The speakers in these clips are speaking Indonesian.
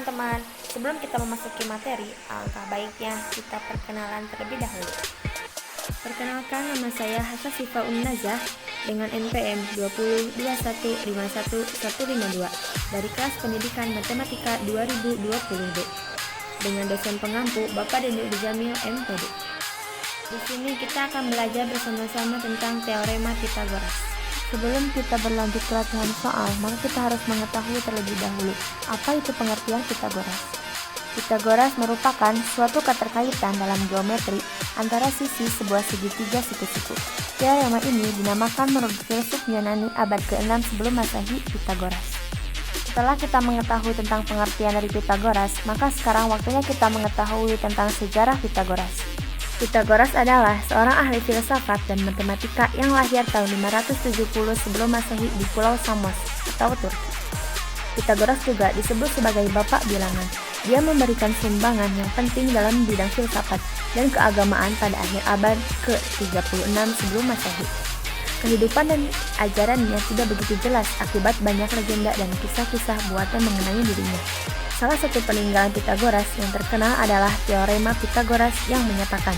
teman-teman, sebelum kita memasuki materi, alangkah baiknya kita perkenalan terlebih dahulu. Perkenalkan, nama saya Hasa Sifa Unnazah dengan NPM 202151152 dari kelas pendidikan matematika 2020B dengan dosen pengampu Bapak Deni Jamil MPD. Di sini kita akan belajar bersama-sama tentang teorema Pythagoras. Sebelum kita berlanjut ke latihan soal, maka kita harus mengetahui terlebih dahulu apa itu pengertian Pythagoras. Pythagoras merupakan suatu keterkaitan dalam geometri antara sisi sebuah segitiga siku-siku. Teorema ini dinamakan menurut filsuf Yunani abad ke-6 sebelum Masehi, Pythagoras. Setelah kita mengetahui tentang pengertian dari Pythagoras, maka sekarang waktunya kita mengetahui tentang sejarah Pythagoras. Pythagoras adalah seorang ahli filsafat dan matematika yang lahir tahun 570 sebelum Masehi di Pulau Samos atau Turki. Pythagoras juga disebut sebagai bapak bilangan. Dia memberikan sumbangan yang penting dalam bidang filsafat dan keagamaan pada akhir abad ke-36 sebelum Masehi. Kehidupan dan ajarannya tidak begitu jelas akibat banyak legenda dan kisah-kisah buatan mengenai dirinya. Salah satu peninggalan Pythagoras yang terkenal adalah teorema Pythagoras yang menyatakan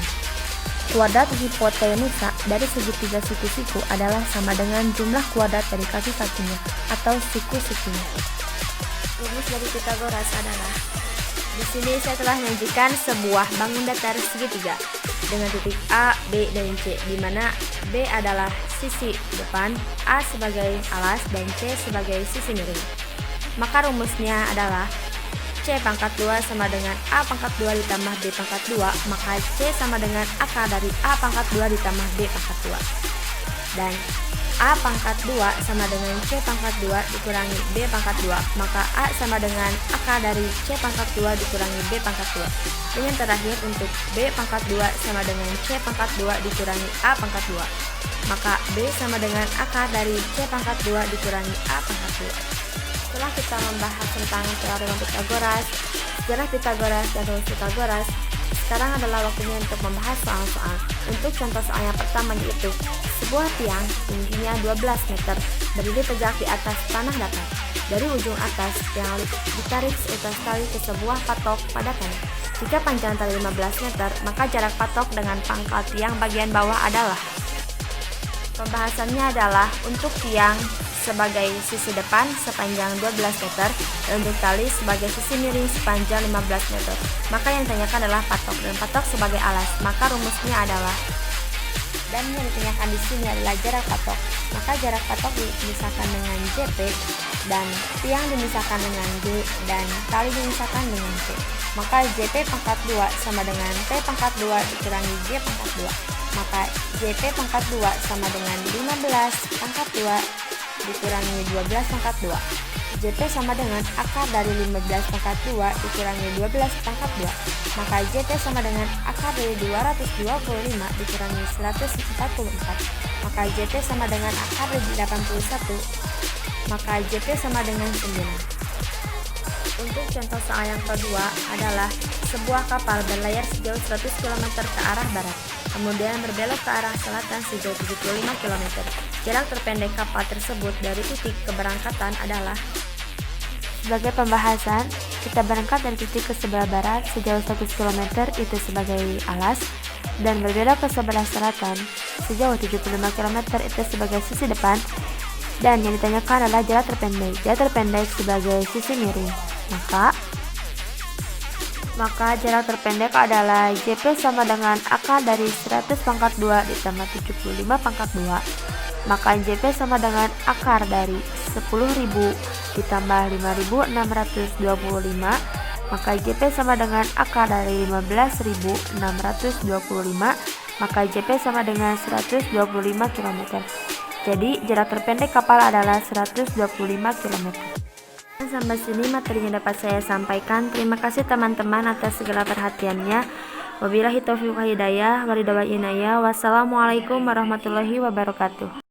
kuadrat hipotenusa dari segitiga siku-siku adalah sama dengan jumlah kuadrat dari kaki-kakinya atau siku-sikunya. Rumus dari Pythagoras adalah, di sini saya telah menyajikan sebuah bangun datar segitiga dengan titik A, B, dan C, di mana B adalah sisi depan, A sebagai alas, dan C sebagai sisi miring. Maka rumusnya adalah C pangkat 2 sama dengan A pangkat 2 ditambah B pangkat 2, maka C sama dengan akar dari A pangkat 2 ditambah B pangkat 2. Dan A pangkat 2 sama dengan C pangkat 2 dikurangi B pangkat 2, maka A sama dengan akar dari C pangkat 2 dikurangi B pangkat 2. Dan yang terakhir untuk B pangkat 2 sama dengan C pangkat 2 dikurangi A pangkat 2, maka B sama dengan akar dari C pangkat 2 dikurangi A pangkat 2. Setelah kita membahas tentang teorema Pythagoras, sejarah Pythagoras, dan rumus Pythagoras, sekarang adalah waktunya untuk membahas soal-soal. Untuk contoh soal yang pertama yaitu sebuah tiang tingginya 12 meter berdiri tegak di atas tanah datar. Dari ujung atas yang ditarik seutas tali ke sebuah patok pada tanah. Jika panjang tali 15 meter, maka jarak patok dengan pangkal tiang bagian bawah adalah. Pembahasannya adalah untuk tiang sebagai sisi depan sepanjang 12 meter dan untuk tali sebagai sisi miring sepanjang 15 meter. Maka yang ditanyakan adalah patok dan patok sebagai alas. Maka rumusnya adalah, dan yang ditanyakan di sini adalah jarak patok. Maka jarak patok dimisahkan dengan JP dan tiang dimisahkan dengan G dan tali dimisahkan dengan P. Maka JP pangkat 2 sama dengan P pangkat 2 dikurangi G pangkat 2. Maka JP pangkat 2 sama dengan 15 pangkat 2 dikurangi 12 pangkat 2. JP sama dengan akar dari 15 pangkat 2 dikurangi 12 pangkat 2. Maka JP sama dengan akar dari 225 dikurangi 144. Maka JP sama dengan akar dari 81. Maka JP sama dengan 9. Untuk contoh soal yang kedua adalah sebuah kapal berlayar sejauh 100 km ke arah barat, kemudian berbelok ke arah selatan sejauh 75 km. Jarak terpendek kapal tersebut dari titik keberangkatan adalah. Sebagai pembahasan, kita berangkat dari titik ke sebelah barat sejauh 100 km itu sebagai alas, dan berbelok ke sebelah selatan sejauh 75 km itu sebagai sisi depan, dan yang ditanyakan adalah jarak terpendek. Jarak terpendek sebagai sisi miring. Maka jarak terpendek adalah JP sama dengan akar dari 100 pangkat 2 ditambah 75 pangkat 2. Maka JP sama dengan akar dari 10.000 ditambah 5.625. Maka JP sama dengan akar dari 15.625. Maka JP sama dengan 125 km. Jadi jarak terpendek kapal adalah 125 km. Sampai sini materi yang dapat saya sampaikan. Terima kasih teman-teman atas segala perhatiannya. Wabillahi taufiq wal hidayah. Wassalamualaikum warahmatullahi wabarakatuh.